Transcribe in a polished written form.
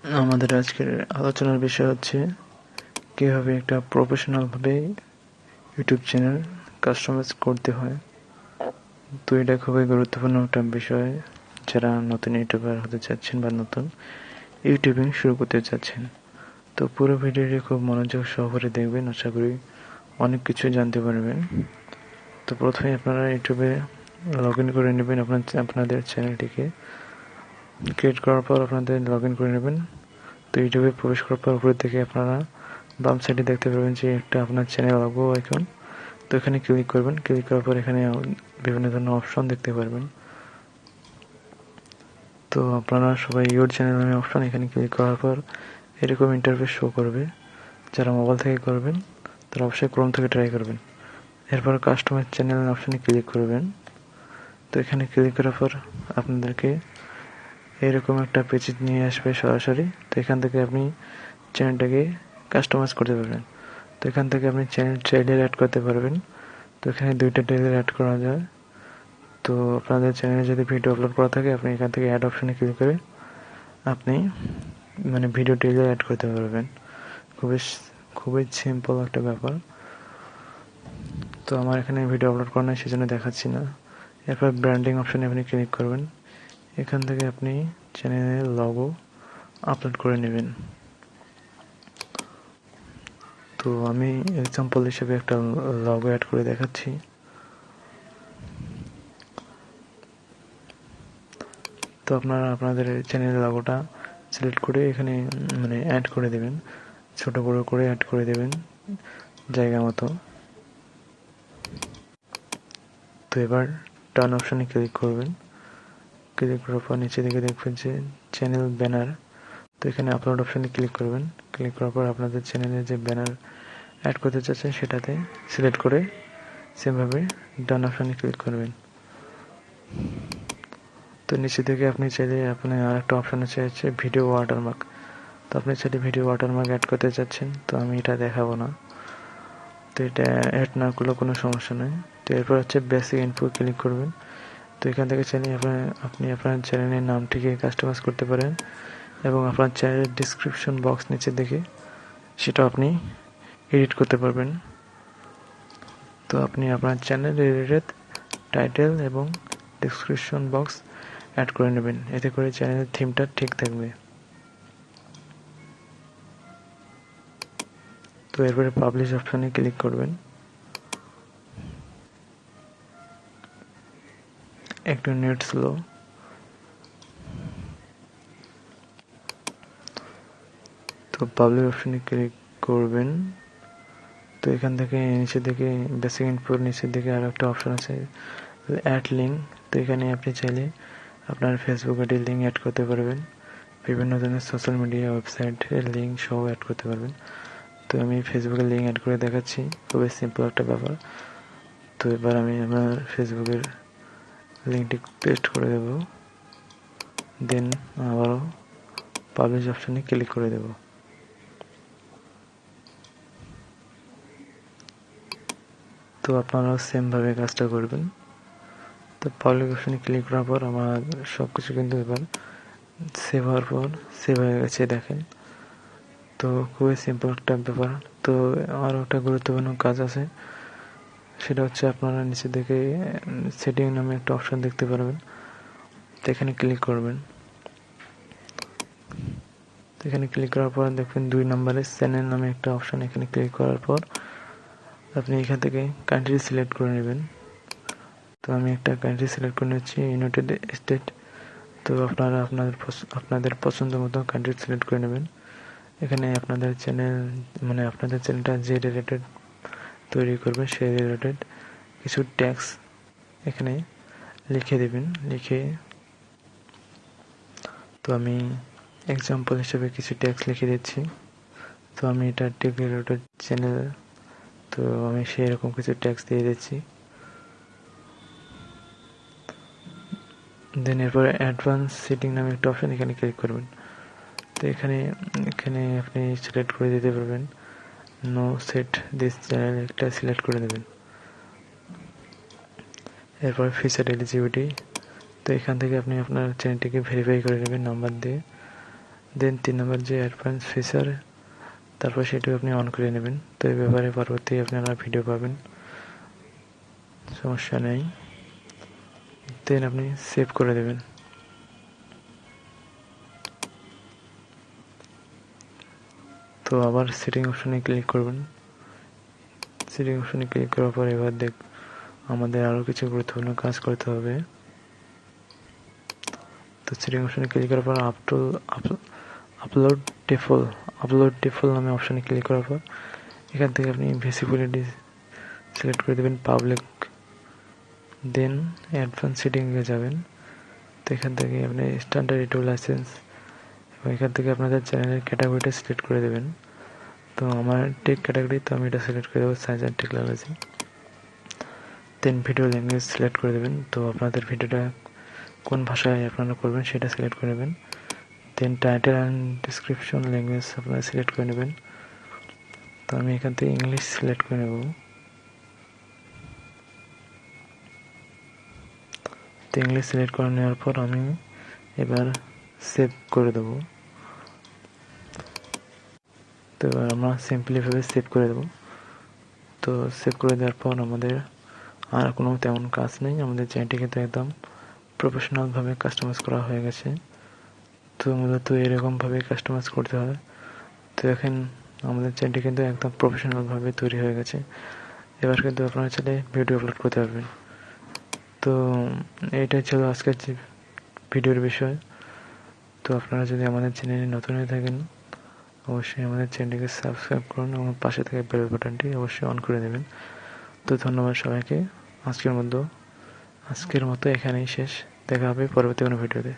আমাদের আজকের আলোচনার বিষয় হচ্ছে কিভাবে একটা প্রফেশনাল ভাবে ইউটিউব চ্যানেল কাস্টমাইজ করতে হয়। তো এটা খুবই গুরুত্বপূর্ণ একটা বিষয় যারা নতুন ইউটিউবার হতে চাচ্ছেন বা নতুন ইউটিউবিং শুরু করতে চাচ্ছেন। তো পুরো ভিডিওটি খুব মনোযোগ সহকারে দেখবেন, আশা করি অনেক কিছু জানতে পারবেন। তো প্রথমে আপনারা ইউটিউবে লগ ইন করে নেবেন আপনাদের চ্যানেলটিকে। ক্রিয়েট করার পর আপনাদের লগ ইন করে নেবেন। তো ইউটিউবে প্রবেশ করার পর উপরের দিকে আপনারা বাম সাইডে দেখতে পারবেন যে একটা আপনার চ্যানেল লোগো আইকন। তো এখানে ক্লিক করবেন। ক্লিক করার পর এখানে বিভিন্ন ধরনের অপশন দেখতে পারবেন। তো আপনারা সবাই ইউর চ্যানেল নামে অপশন এখানে ক্লিক করার পর এরকম ইন্টারফেস শো করবে। যারা মোবাইল থেকে করবেন তারা অবশ্যই ক্রোম থেকে ট্রাই করবেন। এরপর কাস্টমাইজ চ্যানেল অপশনে ক্লিক করবেন। তো এখানে ক্লিক করার পর আপনাদেরকে এরকম একটা পেজ নিয়ে আসবে সরাসরি। তো এখান থেকে আপনি চ্যানেলটাকে কাস্টমাইজ করতে পারবেন। তো এখান থেকে আপনি চ্যানেল ট্রেইলার অ্যাড করতে পারবেন। তো এখানে 2টা ট্রেইলার অ্যাড করা যায়। তো আপনাদের চ্যানেলে যদি ভিডিও আপলোড করা থাকে আপনি এখান থেকে অ্যাড অপশনে ক্লিক করে আপনি ভিডিও ট্রেইলার অ্যাড করতে পারবেন। খুবই খুবই সিম্পল একটা ব্যাপার। তো আমার এখানে ভিডিও আপলোড করা নাই, সেজন্য দেখাচ্ছি না। এরপর ব্র্যান্ডিং অপশনে আপনি ক্লিক করবেন। এখান থেকে আপনি চ্যানেলের লোগো আপলোড করে নেবেন। তো আমি এক্সাম্পল হিসেবে একটা লোগো অ্যাড করে দেখাচ্ছি। তো আপনারা আপনাদের চ্যানেলের লোগোটা সিলেক্ট করে এখানে অ্যাড করে দেবেন, ছোট বড় করে অ্যাড করে দেবেন জায়গা মতো। তো এবার টার্ন অপশনে ক্লিক করবেন। ক্লিক করার পর নিচে দিকে দেখবেন যে চ্যানেল ব্যানার। তো এখানে আপলোড অপশনে ক্লিক করবেন। ক্লিক করার পর আপনাদের চ্যানেলে যে ব্যানার অ্যাড করতে চাচ্ছেন সেটাতে সিলেক্ট করে সেমভাবে ডান অপশনে ক্লিক করবেন। তো নিচে থেকে আপনি চাইলে আর একটা অপশন আছে ভিডিও ওয়াটারমার্ক। তো আপনি চাইলে ভিডিও ওয়াটারমার্ক অ্যাড করতে চাচ্ছেন, তো আমি এটা দেখাবো না। তো এটা অ্যাড না করলেও কোনো সমস্যা নেই। তো এরপর হচ্ছে বেসিক ইনফো ক্লিক করবেন। তো এখান থেকে চাইলে আপনি আপনার চ্যানেলের নামটিকে কাস্টমাইজ করতে পারেন এবং আপনার চ্যানেলের ডিসক্রিপশন বক্স নিচে দেখে সেটা আপনি এডিট করতে পারবেন। তো আপনি আপনার চ্যানেল রিলেটেড টাইটেল এবং ডিসক্রিপশন বক্স অ্যাড করে নেবেন, এতে করে চ্যানেলের থিমটা ঠিক থাকবে। তো এরপরে পাবলিশ অপশনে ক্লিক করবেন। একটু নেট স্লো। তো পাবলিশ অপশনে ক্লিক করবেন। তো এখান থেকে নিচের দিকে বেসিক ইনফোর নিচের দিকে আরও একটা অপশন আছে অ্যাড লিঙ্ক। তো এখানে আপনি চাইলে আপনার ফেসবুক আইডির লিঙ্ক অ্যাড করতে পারবেন, বিভিন্ন ধরনের সোশ্যাল মিডিয়া ওয়েবসাইটের লিঙ্ক সহ অ্যাড করতে পারবেন। তো আমি ফেসবুকের লিঙ্ক অ্যাড করে দেখাচ্ছি, খুবই সিম্পল একটা ব্যাপার। তো এবার আমি আমার ফেসবুকের লিঙ্কটি পেস্ট করে দেব, দেন আবারও পাবলিশ অপশনে ক্লিক করে দেব। তো আপনারাও সেমভাবে কাজটা করবেন। তো পাবলিক অপশনে ক্লিক করার পর আমার সব কিছু কিন্তু এবার সেভ হওয়ার পর সেভ হয়ে গেছে, দেখেন। তো খুবই সিম্পল একটা ব্যাপার। তো আরও একটা গুরুত্বপূর্ণ কাজ আছে, সেটা হচ্ছে আপনারা নিচে দিকে সেটিং নামে একটা অপশন দেখতে পারবেন। তো এখানে ক্লিক করবেন। তো এখানে ক্লিক করার পর দেখবেন 2 নম্বরে চ্যানেল নামে একটা অপশন, এখানে ক্লিক করার পর আপনি এখান থেকে কান্ট্রি সিলেক্ট করে নেবেন। তো আমি একটা কান্ট্রি সিলেক্ট করে নিচ্ছি, ইউনাইটেড স্টেট। তো আপনারা আপনাদের পছন্দ মতো কান্ট্রি সিলেক্ট করে নেবেন। এখানে আপনাদের চ্যানেলটা যে রিলেটেড তৈরি করবেন সেই রিলেটেড কিছু ট্যাক্স এখানে লিখে দেবেন। তো আমি এক্সাম্পল হিসেবে কিছু ট্যাক্স লিখে দিচ্ছি। তো আমি এটা টেক রিলেটেড চ্যানেল, তো আমি সেই রকম কিছু ট্যাক্স দিয়ে দিচ্ছি। দেন এরপরে অ্যাডভান্স সেটিং নামে একটা অপশন, এখানে ক্লিক করবেন। তো এখানে আপনি সিলেক্ট করে দিতে পারবেন নো সেট দিস চ্যানেল, একটা সিলেক্ট করে দেবেন। এরপর ফিচার এলিজিবিলিটি। তো এখান থেকে আপনি আপনার চ্যানেলটিকে ভেরিফাই করে নেবেন নাম্বার দিয়ে। দেন 3 নম্বর যে অ্যাডভান্স ফিচার, তারপর সেটাও আপনি অন করে নেবেন। তো এই ব্যাপারে পরবর্তী আপনারা ভিডিও পাবেন, সমস্যা নেই। দেন আপনি সেভ করে দেবেন। তো আবার সেটিং অপশনে ক্লিক করবেন। সেটিং অপশনে ক্লিক করার পর এবার আমাদের আরও কিছু গুরুত্বপূর্ণ কাজ করতে হবে। তো সেটিং অপশনে ক্লিক করার পর আপলোড ডিফল্ট নামে অপশনে ক্লিক করার পর এখান থেকে আপনি ভিজিবিলিটি সিলেক্ট করে দেবেন পাবলিক। দেন অ্যাডভান্স সেটিংয়ে যাবেন। তো এখান থেকে আপনি স্ট্যান্ডার্ড ইউটিউব লাইসেন্স এবং এখান থেকে আপনাদের চ্যানেলের ক্যাটাগরিটা সিলেক্ট করে দেবেন। তো আমার টেক ক্যাটাগরি, তো আমি এটা সিলেক্ট করে দেবো science and technology. Then video language select করে দেবেন। তো আপনাদের ভিডিওটা কোন ভাষায় আপনারা করবেন সেটা সিলেক্ট করে নেবেন। দেন টাইটেল অ্যান্ড ডিসক্রিপশন ল্যাঙ্গুয়েজ আপনারা সিলেক্ট করে নেবেন। তো আমি এখান থেকে ইংলিশ সিলেক্ট করে নেব। তো ইংলিশ সিলেক্ট করে নেওয়ার পর আমি এবার সেভ করে দেবো। তো এবার আমরা সিম্পলিভাবে সেভ করে দেবো। তো সেভ করে দেওয়ার পর আমাদের আর কোনো তেমন কাজ নেই, আমাদের চ্যানেলটি কিন্তু একদম প্রফেশনালভাবে কাস্টমাইজ করা হয়ে গেছে। তো মূলত এরকমভাবে কাস্টমাইজ করতে হয়। তো দেখেন আমাদের চ্যানেলটি কিন্তু একদম প্রফেশনালভাবে তৈরি হয়ে গেছে। এবার কিন্তু আপনারা চাইলে ভিডিও আপলোড করতে পারবেন। তো এইটাই ছিল আজকের যে ভিডিওর বিষয়। তো আপনারা যদি আমাদের চ্যানেলে নতুন হয়ে থাকেন অবশ্যই আমাদের চ্যানেলটিকে সাবস্ক্রাইব করুন এবং পাশে থাকা বেল বাটনটি অবশ্যই অন করে দেবেন। তো ধন্যবাদ সবাইকে। আজকের মতো এখানেই শেষ। দেখা হবে পরবর্তী কোনো ভিডিওতে।